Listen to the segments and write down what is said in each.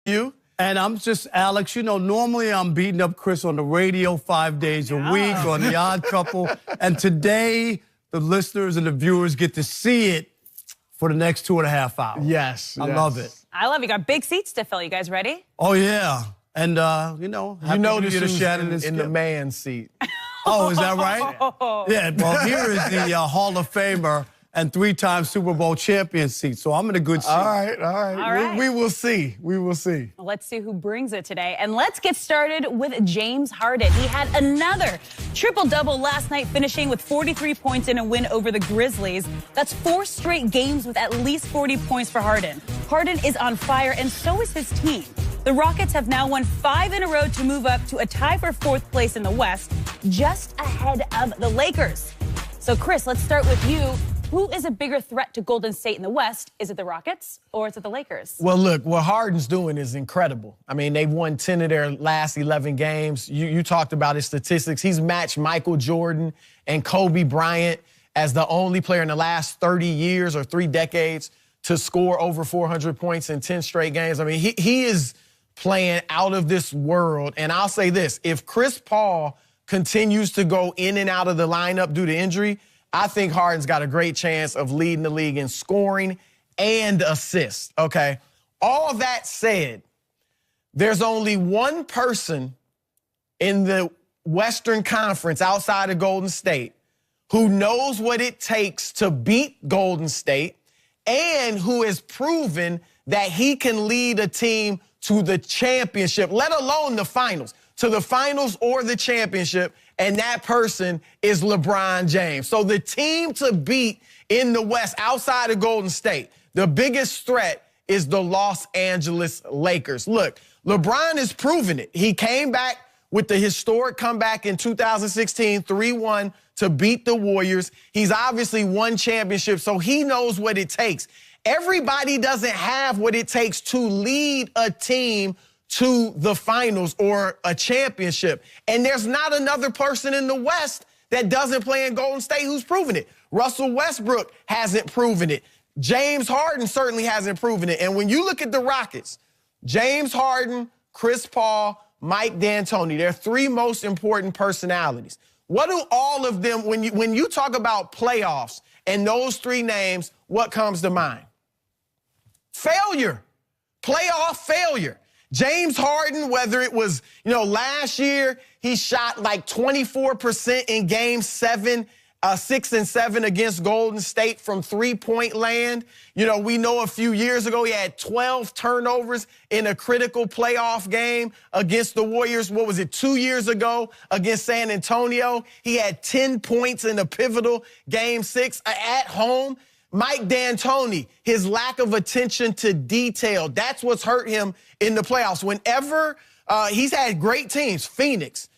you. And I'm just, Alex, you know, normally I'm beating up Chris on the radio 5 days a week on The Odd Couple. And today, the listeners and the viewers get to see it for the next 2.5 hours. Yes. I love it. I love it. You got big seats to fill. You guys ready? Oh, yeah. And, you know, this is in the man seat. Oh, is that right? Yeah, well, here is the Hall of Famer and 3-time Super Bowl champion seat. So I'm in a good seat. All right. We will see. We will see. Well, let's see who brings it today. And let's get started with James Harden. He had another triple-double last night, finishing with 43 points in a win over the Grizzlies. That's 4 straight games with at least 40 points for Harden. Harden is on fire, and so is his team. The Rockets have now won 5 in a row to move up to a tie for 4th place in the West, just ahead of the Lakers. So, Chris, let's start with you. Who is a bigger threat to Golden State in the West? Is it the Rockets or is it the Lakers? Well, look, what Harden's doing is incredible. I mean, they've won 10 of their last 11 games. You talked about his statistics. He's matched Michael Jordan and Kobe Bryant as the only player in the last 30 years or 3 decades to score over 400 points in 10 straight games. I mean, he is playing out of this world. And I'll say this, if Chris Paul continues to go in and out of the lineup due to injury, I think Harden's got a great chance of leading the league in scoring and assists, okay? All that said, there's only one person in the Western Conference outside of Golden State who knows what it takes to beat Golden State and who has proven that he can lead a team to the championship, let alone the finals, to the finals or the championship, and that person is LeBron James. So the team to beat in the West outside of Golden State, the biggest threat is the Los Angeles Lakers. Look, LeBron has proven it. He came back with the historic comeback in 2016, 3-1 to beat the Warriors. He's obviously won championships, so he knows what it takes. Everybody doesn't have what it takes to lead a team to the finals or a championship. And there's not another person in the West that doesn't play in Golden State who's proven it. Russell Westbrook hasn't proven it. James Harden certainly hasn't proven it. And when you look at the Rockets, James Harden, Chris Paul, Mike D'Antoni, they're 3 most important personalities. What do all of them, when you talk about playoffs and those 3 names, what comes to mind? Failure. Playoff failure. James Harden, whether it was, last year, he shot like 24% in game 6 and 7 against Golden State from 3-point land. We know a few years ago he had 12 turnovers in a critical playoff game against the Warriors. What was it, 2 years ago against San Antonio? He had 10 points in a pivotal game 6 at home. Mike D'Antoni, his lack of attention to detail, that's what's hurt him in the playoffs. Whenever he's had great teams, Phoenix,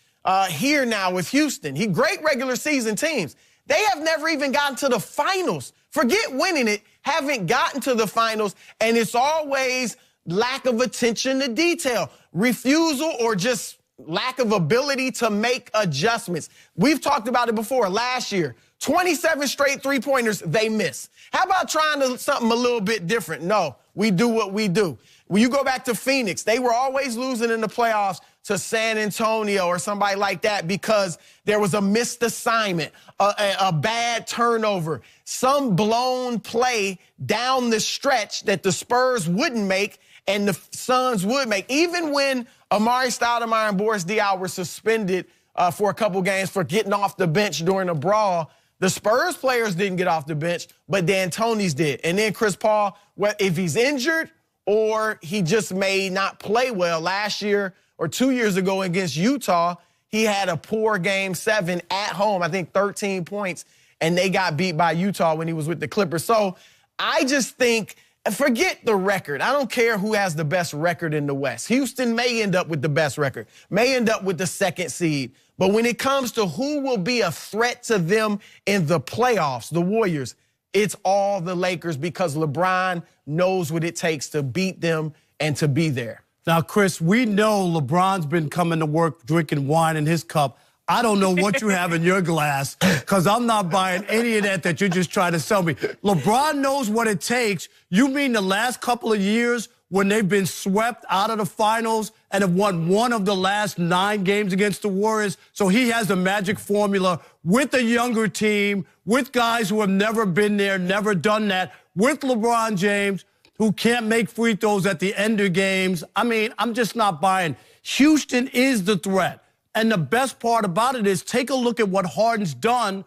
here now with Houston, great regular season teams. They have never even gotten to the finals. Forget winning it, haven't gotten to the finals, and it's always lack of attention to detail, refusal or just lack of ability to make adjustments. We've talked about it before. Last year, 27 straight 3-pointers they miss. How about trying something a little bit different? No, we do what we do. When you go back to Phoenix, they were always losing in the playoffs to San Antonio or somebody like that because there was a missed assignment, a bad turnover, some blown play down the stretch that the Spurs wouldn't make and the Suns would make. Even when Amari Stoudemire and Boris Diaw were suspended for a couple games for getting off the bench during a brawl, the Spurs players didn't get off the bench, but D'Antoni's did. And then Chris Paul, if he's injured or he just may not play well, last year or 2 years ago against Utah, he had a poor game 7 at home, I think 13 points, and they got beat by Utah when he was with the Clippers. So I just think, forget the record. I don't care who has the best record in the West. Houston may end up with the best record, may end up with the 2nd seed. But when it comes to who will be a threat to them in the playoffs, the Warriors, it's all the Lakers because LeBron knows what it takes to beat them and to be there. Now, Chris, we know LeBron's been coming to work drinking wine in his cup. I don't know what you have in your glass because I'm not buying any of that you're just trying to sell me. LeBron knows what it takes. You mean the last couple of years when they've been swept out of the finals and have won one of the last 9 games against the Warriors. So he has the magic formula with a younger team, with guys who have never been there, never done that, with LeBron James, who can't make free throws at the end of games. I mean, I'm just not buying. Houston is the threat. And the best part about it is take a look at what Harden's done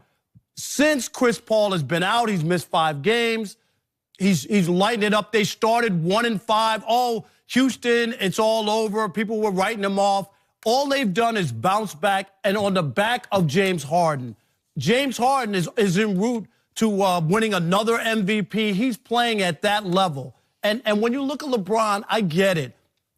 since Chris Paul has been out. He's missed 5 games. He's lighting it up. They started 1-5. Oh, Houston, it's all over. People were writing them off. All they've done is bounce back, and on the back of James Harden. James Harden is en route to winning another MVP. He's playing at that level. And when you look at LeBron, I get it.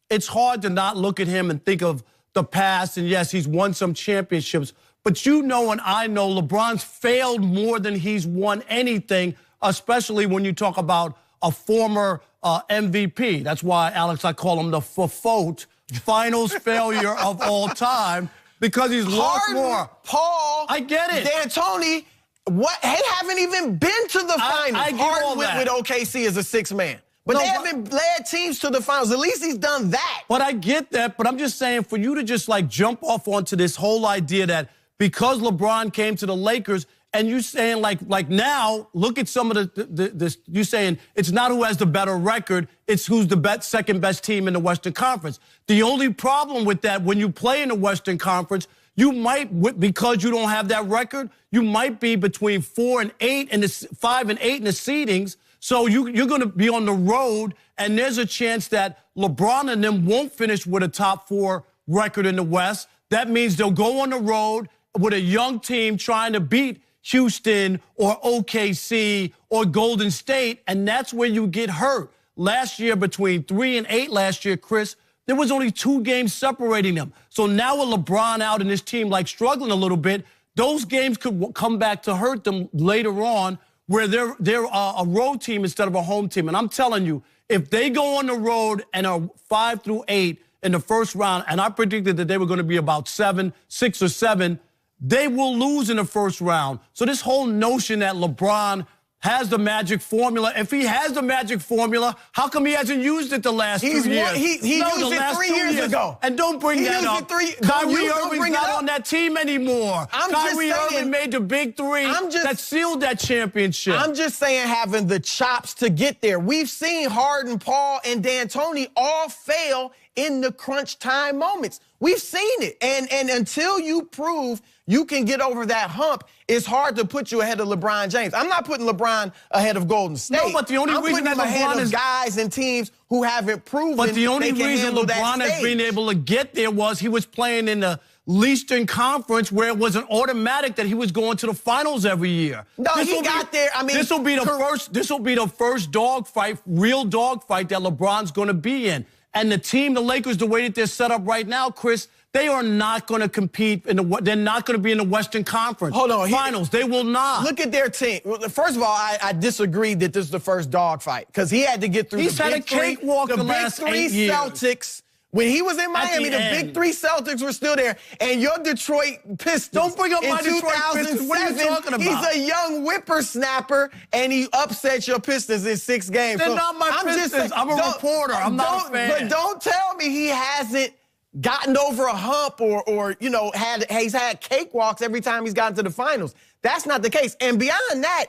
It's hard to not look at him and think of the past, and yes, he's won some championships. But you know and I know LeBron's failed more than he's won anything, especially when you talk about a former MVP. That's why, Alex, I call him the FOFOT, finals failure of all time, because he's lost more. Paul, I get it. D'Antoni, they haven't even been to the finals. I get Harden all went that. with OKC as a 6th man. But they haven't led teams to the finals. At least he's done that. But I get that. But I'm just saying, for you to just like jump off onto this whole idea that because LeBron came to the Lakers, and you saying like now, look at some of the you saying it's not who has the better record, it's who's the second best team in the Western Conference. The only problem with that, when you play in the Western Conference, you might, because you don't have that record, you might be between 4 and 8 and 5 and 8 in the seedings. So you're going to be on the road, and there's a chance that LeBron and them won't finish with a top 4 record in the West. That means they'll go on the road with a young team trying to beat Houston or OKC or Golden State, and that's where you get hurt. Last year, between 3 and 8 last year, Chris, there was only 2 games separating them. So now with LeBron out and his team like struggling a little bit, those games could come back to hurt them later on, where they're a road team instead of a home team. And I'm telling you, if they go on the road and are 5 through 8 in the first round, and I predicted that they were going to be about 6 or 7, they will lose in the first round. So this whole notion that LeBron has the magic formula, if he has the magic formula, how come he hasn't used it the last 2 years? He used it 3 years ago. And don't bring that up. Kyrie Irving's not on that team anymore. Kyrie Irving made the big 3 that sealed that championship. I'm just saying, having the chops to get there. We've seen Harden, Paul, and D'Antoni all fail in the crunch time moments. We've seen it. And until you prove you can get over that hump, it's hard to put you ahead of LeBron James. I'm not putting LeBron ahead of Golden State. No, but the only reason that LeBron is guys and teams who haven't proven. But the only reason LeBron has been able to get there was he was playing in the Eastern Conference, where it wasn't automatic that he was going to the finals every year. No, he got there. I mean, this will be the first dogfight, real dogfight that LeBron's going to be in. And the team, the Lakers, the way that they're set up right now, Chris, they are not going to compete they're not going to be in the Western Conference. Hold on. Finals. They will not. Look at their team. First of all, I disagree that this is the first dogfight, because he had to get through He's the had big a cakewalk the last 8 years. Celtics. When he was in Miami, the big 3 Celtics were still there. And your Detroit Pistons. Don't bring up my Detroit Pistons. What are you talking about? He's a young whippersnapper, and he upset your Pistons in 6 games. They're not my Pistons. I'm a reporter. I'm not a fan. But don't tell me he hasn't gotten over a hump or you know, he's had cakewalks every time he's gotten to the finals. That's not the case. And beyond that,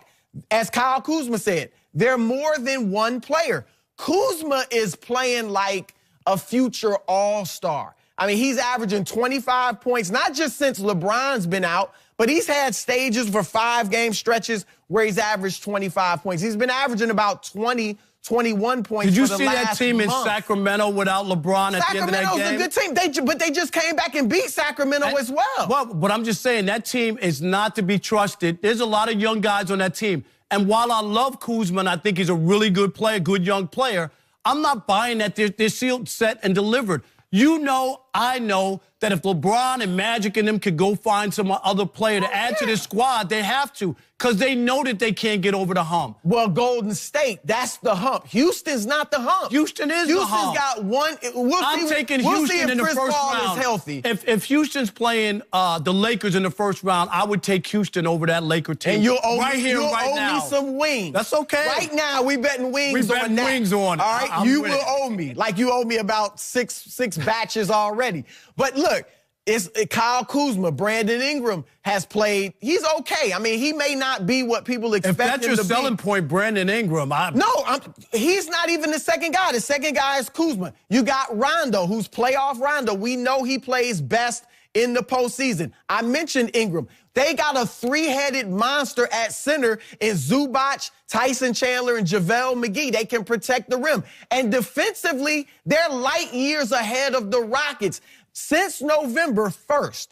as Kyle Kuzma said, they're more than one player. Kuzma is playing like a future all-star. I mean, he's averaging 25 points, not just since LeBron's been out, but he's had stages for 5-game stretches where he's averaged 25 points. He's been averaging about 20, 21 points. Did you for the see that last team month. in Sacramento without LeBron at the end of that game? Sacramento's a good team, but they just came back and beat Sacramento as well. Well, but I'm just saying, that team is not to be trusted. There's a lot of young guys on that team. And while I love Kuzma, and I think he's a really good player, good young player, I'm not buying that they're sealed, set, and delivered. You know, I know that if LeBron and Magic and them could go find some other player to add to this squad, they have to, because they know that they can't get over the hump. Well, Golden State, that's the hump. Houston's not the hump. Houston is the hump. Houston's got one. I'm taking Houston in the first round. Is healthy. If Houston's playing the Lakers in the first round, I would take Houston over that Laker team. And you'll owe now. me some wings. That's okay. Right now, we betting wings we on that. Wings on. All right, you will owe me. Like you owe me about six batches already. But look, it's Kyle Kuzma, Brandon Ingram has played. He's okay. I mean, he may not be what people expect him to be. If that's your selling point, Brandon Ingram. He's not even the second guy. The second guy is Kuzma. You got Rondo, who's playoff Rondo. We know he plays best in the postseason. I mentioned Ingram. They got a three-headed monster at center in Zubac, Tyson Chandler, and JaVale McGee. They can protect the rim. And defensively, they're light years ahead of the Rockets. Since November 1st,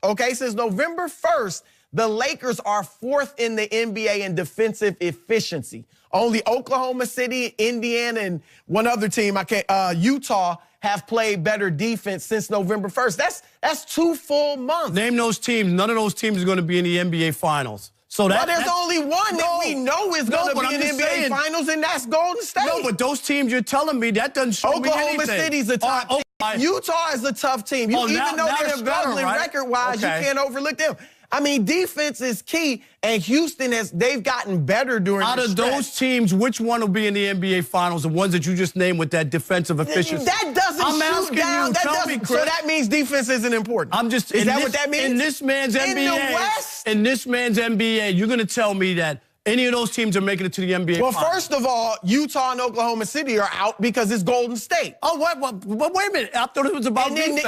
the Lakers are fourth in the NBA in defensive efficiency. Only Oklahoma City, Indiana, and one other team, Utah, have played better defense since November 1st. That's 2 full months. Name those teams. None of those teams are going to be in the NBA Finals. So there's only one that we know is going to be in the NBA Finals, and that's Golden State. No, but those teams you're telling me, that doesn't show me anything. Oklahoma City's a top team. Utah is a tough team. Even though they're struggling record-wise, you can't overlook them. I mean, defense is key, and Houston they've gotten better during Out the of stretch. those teams, which one will be in the NBA Finals, the ones that you just named with that defensive efficiency? That doesn't shoot down. Tell me, Chris. So that means defense isn't important. Is that what that means? In this man's NBA, in the West? In this man's NBA, you're going to tell me that any of those teams are making it to the NBA Finals? Well, first of all, Utah and Oklahoma City are out because it's Golden State. Oh, wait a minute. I thought it was about defense.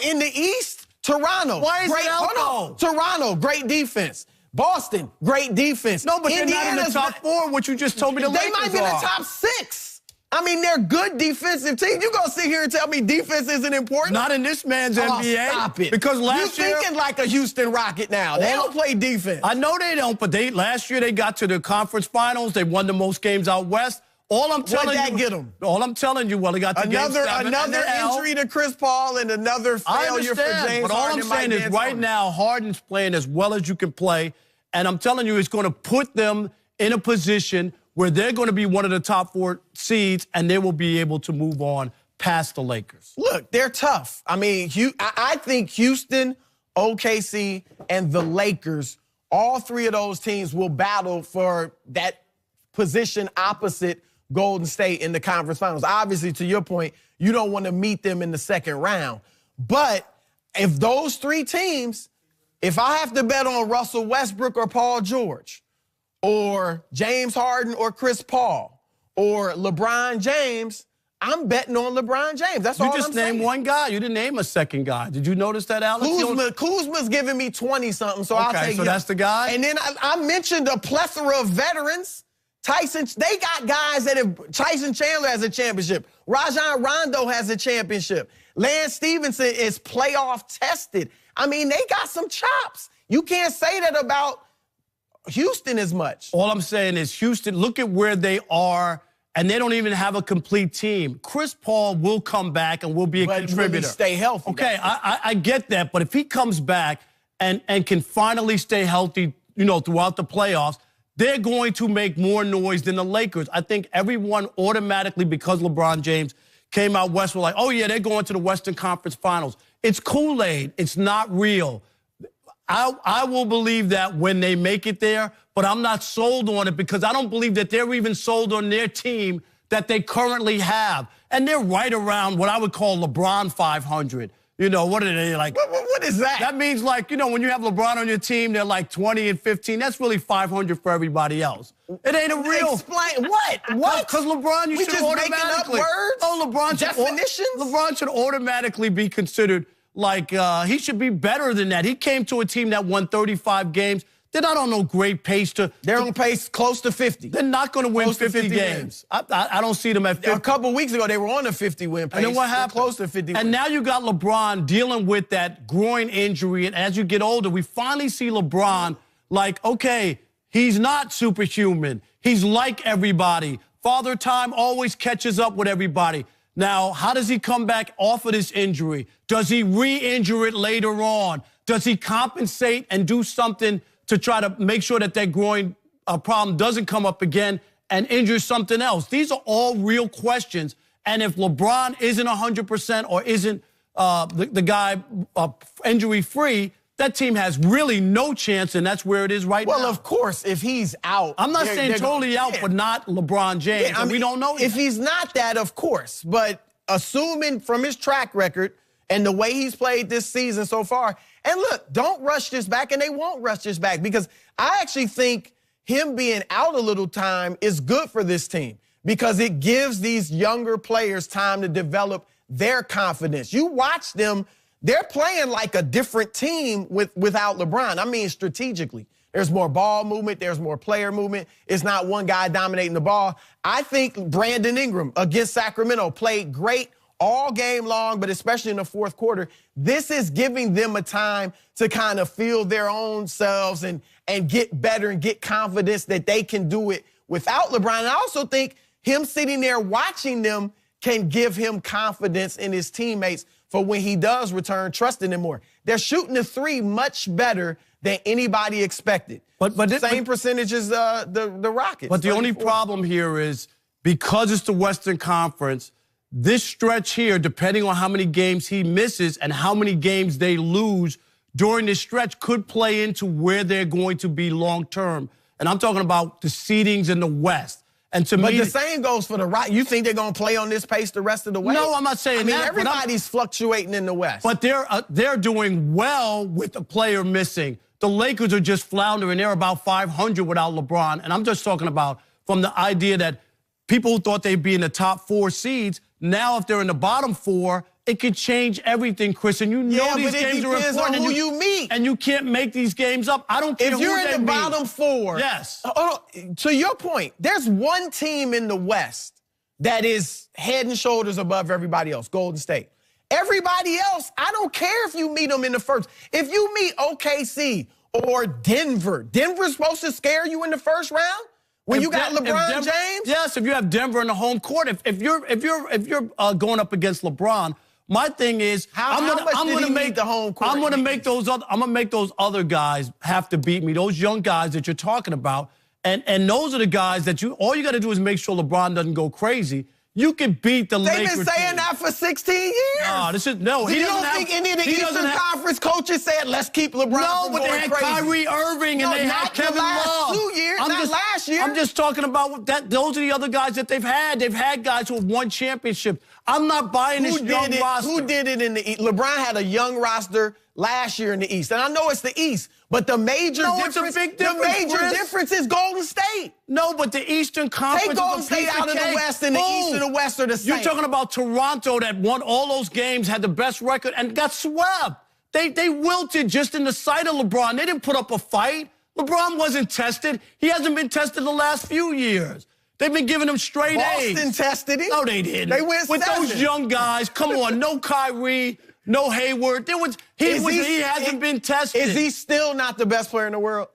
In the East, Toronto. Why is it out, Toronto, great defense. Boston, great defense. No, but they're not in the top 4, what you just told me the Lakers are. They might be in the top 6. I mean, they're good defensive teams. You gonna sit here and tell me defense isn't important? Not in this man's NBA. Stop it. Because last year... You're thinking like a Houston Rocket now. They don't play defense. I know they don't, but last year they got to the conference finals. They won the most games out west. All I'm telling you, get them? All I'm telling you, they got to another injury to Chris Paul and another failure for James but all Harden. I'm saying is right now, Harden's playing as well as you can play, and I'm telling you, it's going to put them in a position where they're going to be one of the top 4 seeds, and they will be able to move on past the Lakers. Look, they're tough. I mean, I think Houston, OKC, and the Lakers, all 3 of those teams will battle for that position opposite Golden State in the conference finals. Obviously, to your point, you don't want to meet them in the second round. But if those 3 teams, if I have to bet on Russell Westbrook or Paul George, or James Harden or Chris Paul, or LeBron James, I'm betting on LeBron James. That's all I'm saying. You just named one guy. You didn't name a second guy. Did you notice that, Alex? Kuzma's giving me 20-something, so I'll take it. So that's the guy? And then I mentioned a plethora of veterans. They got guys that have, Tyson Chandler has a championship. Rajon Rondo has a championship. Lance Stevenson is playoff tested. I mean, they got some chops. You can't say that about Houston as much. All I'm saying is Houston, look at where they are, and they don't even have a complete team. Chris Paul will come back and will be a contributor. Will he stay healthy? Okay, I get that, but if he comes back and can finally stay healthy, throughout the playoffs, they're going to make more noise than the Lakers. I think everyone automatically, because LeBron James came out west, were like, oh, yeah, they're going to the Western Conference Finals. It's Kool-Aid. It's not real. I will believe that when they make it there, but I'm not sold on it because I don't believe that they're even sold on their team that they currently have. And they're right around what I would call LeBron 500. What are they like? What is that? That means when you have LeBron on your team, they're like 20 and 15. That's really 500 for everybody else. It ain't a real. Explain what? What? Because LeBron, you should automatically. Making up words? Oh, LeBron. Definitions? LeBron should automatically be considered he should be better than that. He came to a team that won 35 games. They're not on no great pace They're on pace close to 50. They're not going to win 50 games. I don't see them at 50. A couple weeks ago, they were on a 50-win pace. And then what happened? Close to 50 And now you got LeBron dealing with that groin injury. And as you get older, we finally see LeBron okay, he's not superhuman. He's like everybody. Father Time always catches up with everybody. Now, how does he come back off of this injury? Does he re-injure it later on? Does he compensate and do something to try to make sure that groin problem doesn't come up again and injure something else? These are all real questions. And if LeBron isn't 100% or isn't the guy injury-free, that team has really no chance, and that's where it is right now. Well, of course, if he's out. I'm not saying totally out, but not LeBron James. Yeah, I mean, we don't know. If he's not that, of course. But assuming from his track record and the way he's played this season so far, and look, don't rush this back, and they won't rush this back, because I actually think him being out a little time is good for this team, because it gives these younger players time to develop their confidence. You watch them. They're playing like a different team without LeBron. I mean, strategically. There's more ball movement. There's more player movement. It's not one guy dominating the ball. I think Brandon Ingram against Sacramento played great all game long, but especially in the fourth quarter. This is giving them a time to kind of feel their own selves and get better and get confidence that they can do it without LeBron. And I also think him sitting there watching them can give him confidence in his teammates for when he does return, trusting them more. They're shooting the three much better than anybody expected. But same percentage as the Rockets. But the only problem here is, because it's the Western Conference, this stretch here, depending on how many games he misses and how many games they lose during this stretch, could play into where they're going to be long term. And I'm talking about the seedings in the West. And to me, but the same goes for the Rockets. You think they're going to play on this pace the rest of the way? No, I'm not saying that. Everybody's fluctuating in the West. But they're doing well with a player missing. The Lakers are just floundering. They're about 500 without LeBron. And I'm just talking about from the idea that people who thought they'd be in the top 4 seeds, now if they're in the bottom 4, it could change everything, Chris. And you know these games are important. On who you meet. And you can't make these games up. I don't care who they meet. If you're in the bottom 4. Yes. To your point, there's one team in the West that is head and shoulders above everybody else, Golden State. Everybody else, I don't care if you meet them in the first. If you meet OKC or Denver, Denver's supposed to scare you in the first round? When you got LeBron James? Yes, if you have Denver in the home court. If you're going up against LeBron, my thing is, I'm going to make the home court. I'm going to make those other guys have to beat me. Those young guys that you're talking about, and those are the guys that all you got to do is make sure LeBron doesn't go crazy. You can beat the Lakers. They've been saying that for 16 years. No, you don't think any of the Eastern Conference coaches said, let's keep LeBron from going crazy? They had Kyrie Irving and they had Kevin Love. 2 years, not last year. I'm just talking about that. Those are the other guys that they've had. They've had guys who have won championships. I'm not buying this young roster. Who did it in the East? LeBron had a young roster last year in the East. And I know it's the East, but the major difference is Golden State. No, but the Eastern Conference. Take Golden State out of the West, and the East and the West are the same. You're talking about Toronto that won all those games, had the best record, and got swept. They wilted just in the sight of LeBron. They didn't put up a fight. LeBron wasn't tested. He hasn't been tested the last few years. They've been giving him straight A's. Boston tested him. No, they didn't. They went with 7. Those young guys. Come on, no Kyrie, no Hayward. He hasn't been tested. Is he still not the best player in the world?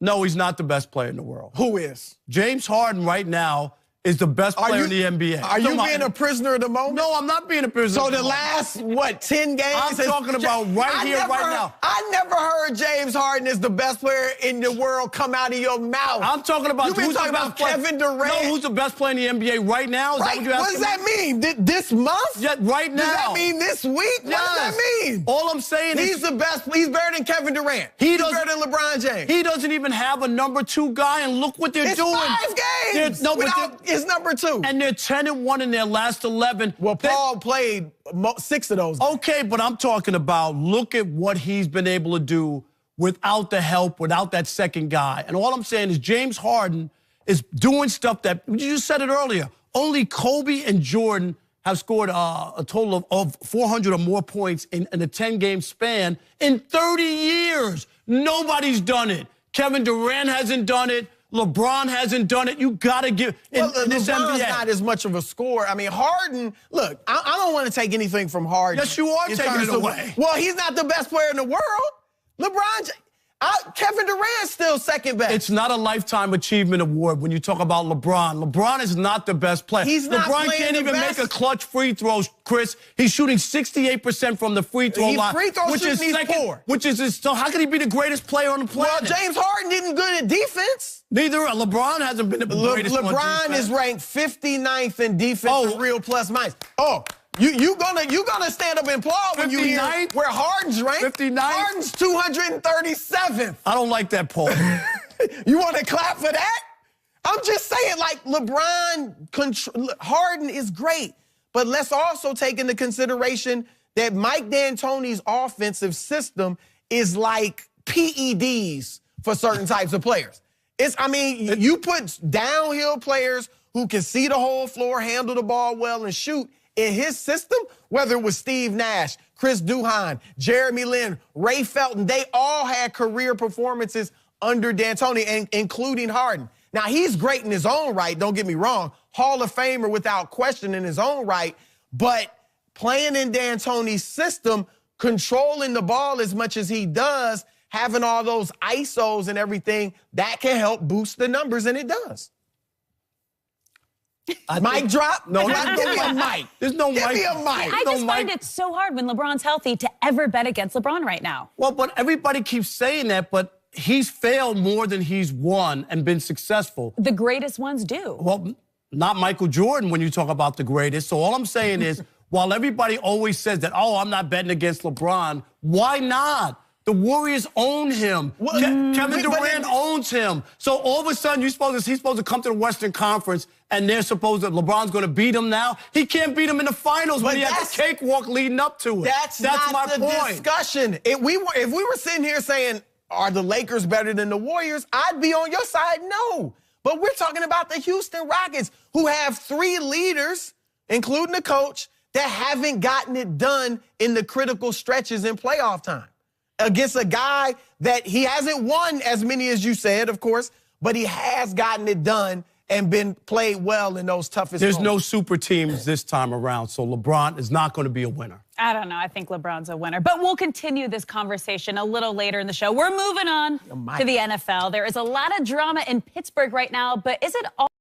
No, he's not the best player in the world. Who is? James Harden right now is the best player in the NBA. Are you being a prisoner of the moment? No, I'm not being a prisoner. So the last, 10 games? I'm talking about right now. I never heard James Harden is the best player in the world come out of your mouth. I'm talking about You've been talking about Kevin Durant. No, who's the best player in the NBA right now? Is that what you're asking? What does that mean? This month? Yeah, right now. Does that mean this week? Yes. What does that mean? All I'm saying is he's the best. He's better than Kevin Durant. He's better than LeBron James. He doesn't even have a number 2 guy, and look what they're doing. It's 5 games without his number 2. And they're 10-1 in their last 11. Well, Paul played 6 of those games. Okay, but I'm talking about look at what he's been able to do without the help, without that second guy. And all I'm saying is James Harden is doing stuff that, you just said it earlier, only Kobe and Jordan have scored a total of 400 or more points in a 10-game span in 30 years. Nobody's done it. Kevin Durant hasn't done it. LeBron hasn't done it. You got to give in this LeBron's NBA. not as much of a scorer. I mean, Harden, look, I don't want to take anything from Harden. Yes, you are taking it away. Well, he's not the best player in the world. LeBron, Kevin Durant's still second best. It's not a lifetime achievement award when you talk about LeBron. LeBron is not the best player. He's not LeBron playing can't the even best. make a clutch free throws, Chris. He's shooting 68% from the free throw line. Free throw which is shooting, he's poor. Which is so how can he be the greatest player on the planet? Well, James Harden isn't good at defense. Neither LeBron hasn't been the greatest on LeBron defense. is ranked 59th in defense for real plus minus. Oh, you gonna stand up and applaud when you hear 59th? where Harden's ranked? 59th? Harden's 237th. I don't like that poll. You want to clap for that? I'm just saying, like, Harden is great, but let's also take into consideration that Mike D'Antoni's offensive system is like PEDs for certain types of players. You put downhill players who can see the whole floor, handle the ball well, and shoot in his system, whether it was Steve Nash, Chris Duhon, Jeremy Lin, Ray Felton, they all had career performances under D'Antoni, including Harden. Now, he's great in his own right, don't get me wrong, Hall of Famer without question in his own right, but playing in D'Antoni's system, controlling the ball as much as he does, having all those ISOs and everything, that can help boost the numbers, and it does. Mic drop? No, give me a mic. There's no mic. Give me a mic. I just find it so hard when LeBron's healthy to ever bet against LeBron right now. Well, but everybody keeps saying that, but he's failed more than he's won and been successful. The greatest ones do. Well, not Michael Jordan when you talk about the greatest. So all I'm saying is, while everybody always says that, oh, I'm not betting against LeBron, why not? The Warriors own him. Kevin Durant owns him. So all of a sudden, he's supposed to come to the Western Conference, and LeBron's going to beat him now. He can't beat him in the finals when he had the cakewalk leading up to it. That's my not the point. discussion. If we were sitting here saying, are the Lakers better than the Warriors? I'd be on your side, no. But we're talking about the Houston Rockets, who have 3 leaders, including the coach, that haven't gotten it done in the critical stretches in playoff time. Against a guy that he hasn't won as many as you said, of course, but he has gotten it done and been played well in those toughest There's moments. no super teams this time around, so LeBron is not going to be a winner. I don't know. I think LeBron's a winner. But we'll continue this conversation a little later in the show. We're moving on to the NFL. There is a lot of drama in Pittsburgh right now, but is it all